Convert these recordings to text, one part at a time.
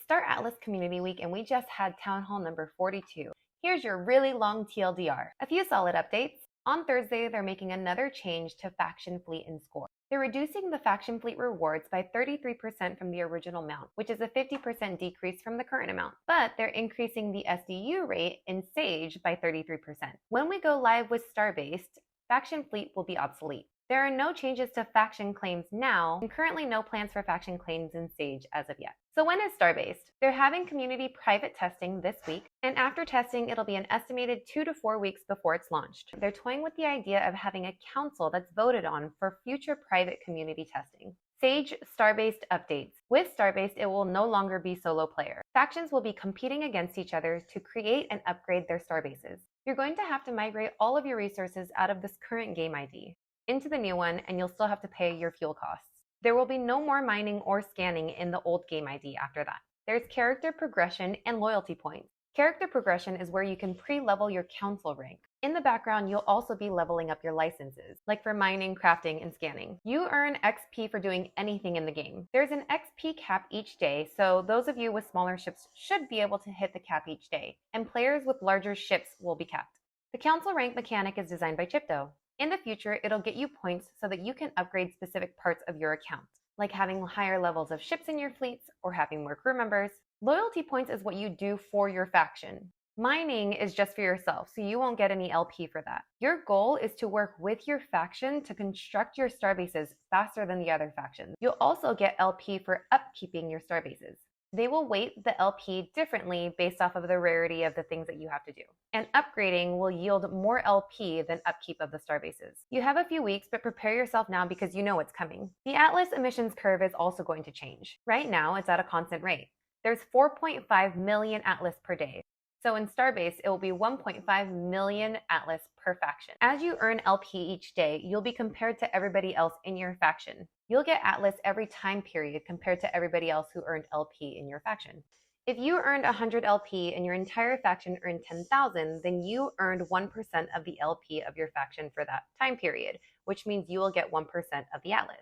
Star Atlas Community Week and we just had Townhall number 42. Here's your really long TLDR. A few solid updates. On Thursday, they're making another change to Faction Fleet and Score. They're reducing the Faction Fleet rewards by 33% from the original amount, which is a 50% decrease from the current amount. But they're increasing the SDU rate in Sage by 33%. When we go live with Star-based, Faction Fleet will be obsolete. There are no changes to faction claims now, and currently no plans for faction claims in Sage as of yet. So when is Star-based? They're having community private testing this week, and after testing, it'll be an estimated 2 to 4 weeks before it's launched. They're toying with the idea of having a council that's voted on for future private community testing. Sage Star-based updates. With Star-based, it will no longer be solo player. Factions will be competing against each other to create and upgrade their Star-bases. You're going to have to migrate all of your resources out of this current game ID into the new one, and you'll still have to pay your fuel costs. There will be no more mining or scanning in the old game ID after that. There's character progression and loyalty points. Character progression is where you can pre-level your council rank. In the background, you'll also be leveling up your licenses, like for mining, crafting, and scanning. You earn XP for doing anything in the game. There's an XP cap each day, so those of you with smaller ships should be able to hit the cap each day, and players with larger ships will be capped. The council rank mechanic is designed by Chipto. In the future, it'll get you points so that you can upgrade specific parts of your account, like having higher levels of ships in your fleets or having more crew members. Loyalty points is what you do for your faction. Mining is just for yourself, so you won't get any LP for that. Your goal is to work with your faction to construct your starbases faster than the other factions. You'll also get LP for upkeeping your starbases. They will weight the LP differently based off of the rarity of the things that you have to do. And upgrading will yield more LP than upkeep of the starbases. You have a few weeks, but prepare yourself now because you know it's coming. The Atlas emissions curve is also going to change. Right now, it's at a constant rate. There's 4.5 million Atlas per day. So in Starbase, it will be 1.5 million Atlas per faction. As you earn LP each day, you'll be compared to everybody else in your faction. You'll get Atlas every time period compared to everybody else who earned LP in your faction. If you earned 100 LP and your entire faction earned 10,000, then you earned 1% of the LP of your faction for that time period, which means you will get 1% of the Atlas.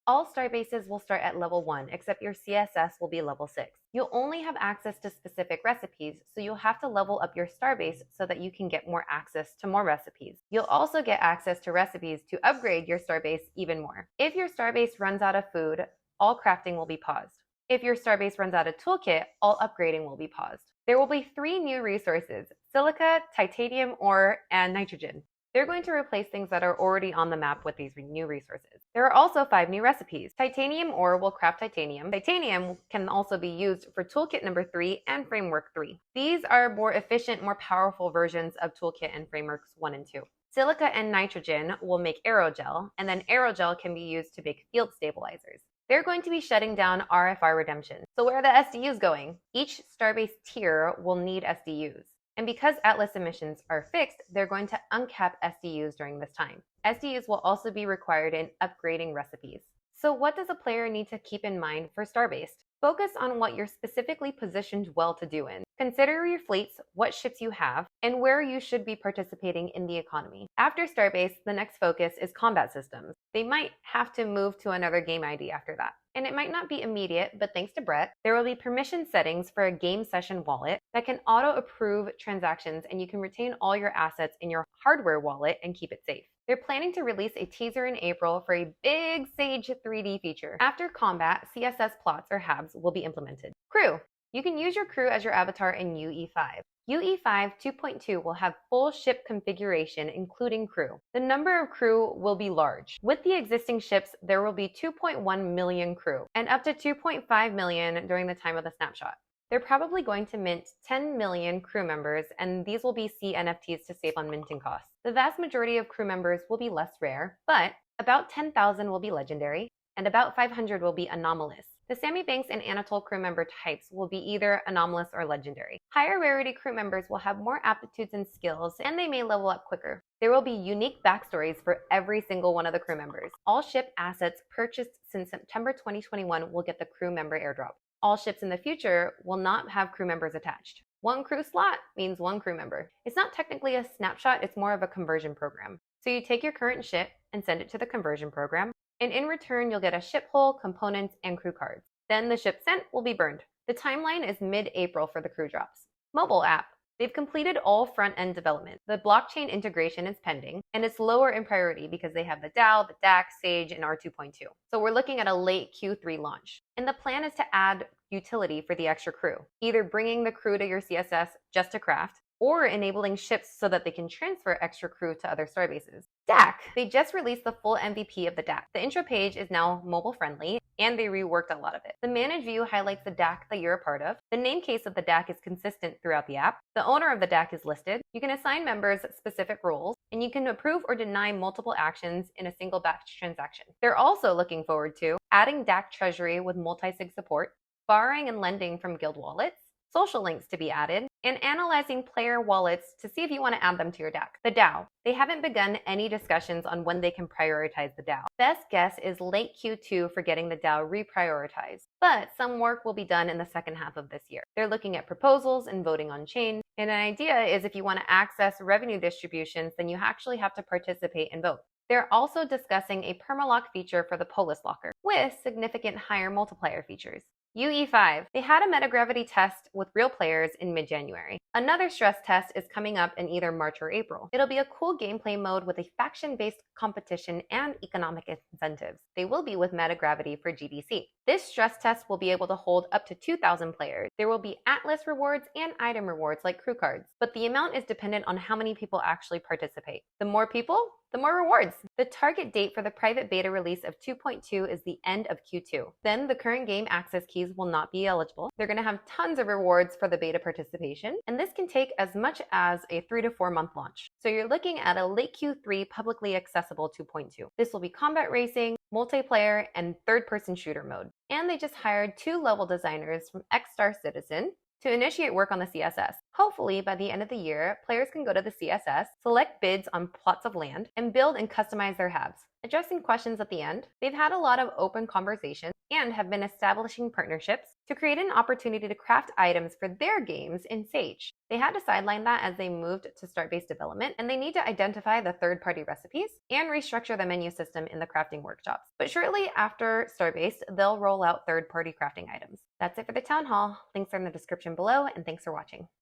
All starbases will start at level 1, except your CSS will be level 6. You'll only have access to specific recipes, so you'll have to level up your starbase so that you can get more access to more recipes. You'll also get access to recipes to upgrade your starbase even more. If your starbase runs out of food, all crafting will be paused. If your starbase runs out of toolkit, all upgrading will be paused. There will be 3 new resources: silica, titanium ore, and nitrogen. They're going to replace things that are already on the map with these new resources. There are also 5 new recipes. Titanium ore will craft titanium. Titanium can also be used for toolkit number 3 and framework 3. These are more efficient, more powerful versions of toolkit and frameworks 1 and 2. Silica and nitrogen will make aerogel, and then aerogel can be used to make field stabilizers. They're going to be shutting down RFR redemption. So where are the SDUs going? Each starbase tier will need SDUs. And because Atlas emissions are fixed, they're going to uncap SDUs during this time. SDUs will also be required in upgrading recipes. So what does a player need to keep in mind for Starbased? Focus on what you're specifically positioned well to do in. Consider your fleets, what ships you have, and where you should be participating in the economy. After Starbase, the next focus is combat systems. They might have to move to another game ID after that. And it might not be immediate, but thanks to Brett, there will be permission settings for a game session wallet that can auto-approve transactions, and you can retain all your assets in your hardware wallet and keep it safe. They're planning to release a teaser in April for a big Sage 3D feature. After combat, CSS plots or HABs will be implemented. Crew. You can use your crew as your avatar in UE5. UE5 2.2 will have full ship configuration, including crew. The number of crew will be large. With the existing ships, there will be 2.1 million crew, and up to 2.5 million during the time of the snapshot. They're probably going to mint 10 million crew members, and these will be C NFTs to save on minting costs. The vast majority of crew members will be less rare, but about 10,000 will be legendary, and about 500 will be anomalous. The Sammy Banks and Anatole crew member types will be either anomalous or legendary. Higher rarity crew members will have more aptitudes and skills, and they may level up quicker. There will be unique backstories for every single one of the crew members. All ship assets purchased since September 2021 will get the crew member airdrop. All ships in the future will not have crew members attached. 1 crew slot means 1 crew member. It's not technically a snapshot, it's more of a conversion program. So you take your current ship and send it to the conversion program, and in return, you'll get a ship hull, components, and crew cards. Then the ship sent will be burned. The timeline is mid-April for the crew drops. Mobile app. They've completed all front-end development. The blockchain integration is pending, and it's lower in priority because they have the DAO, the DAC, Sage, and R2.2. So we're looking at a late Q3 launch. And the plan is to add utility for the extra crew, either bringing the crew to your CSS just to craft, or enabling ships so that they can transfer extra crew to other starbases. DAC. They just released the full MVP of the DAC. The intro page is now mobile friendly, and they reworked a lot of it. The manage view highlights the DAC that you're a part of. The name case of the DAC is consistent throughout the app. The owner of the DAC is listed. You can assign members specific roles, and you can approve or deny multiple actions in a single batch transaction. They're also looking forward to adding DAC treasury with multi-sig support, borrowing and lending from guild wallets, social links to be added, and analyzing player wallets to see if you want to add them to your DAC. The DAO. They haven't begun any discussions on when they can prioritize the DAO. Best guess is late Q2 for getting the DAO reprioritized, but some work will be done in the second half of this year. They're looking at proposals and voting on chain, and an idea is if you want to access revenue distributions, then you actually have to participate and vote. They're also discussing a permalock feature for the Polis locker with significant higher multiplier features. UE5. They had a metagravity test with real players in mid-January. Another stress test is coming up in either March or April. It'll be a cool gameplay mode with a faction-based competition and economic incentives. They will be with metagravity for GDC. This stress test will be able to hold up to 2,000 players. There will be Atlas rewards and item rewards like crew cards, but the amount is dependent on how many people actually participate. The more people, the more rewards. The target date for the private beta release of 2.2 is the end of Q2. Then the current game access keys will not be eligible. They're going to have tons of rewards for the beta participation, and this can take as much as a 3 to 4 month launch. So you're looking at a late Q3 publicly accessible 2.2. This will be combat racing, multiplayer, and third-person shooter mode. And they just hired 2 level designers from X-Star Citizen to initiate work on the CSS. Hopefully, by the end of the year, players can go to the CSS, select bids on plots of land, and build and customize their halves. Addressing questions at the end, they've had a lot of open conversations and have been establishing partnerships to create an opportunity to craft items for their games in Sage. They had to sideline that as they moved to start-based development, and they need to identify the third-party recipes and restructure the menu system in the crafting workshops. But shortly after start-based, they'll roll out third-party crafting items. That's it for the Town Hall. Links are in the description below, and thanks for watching.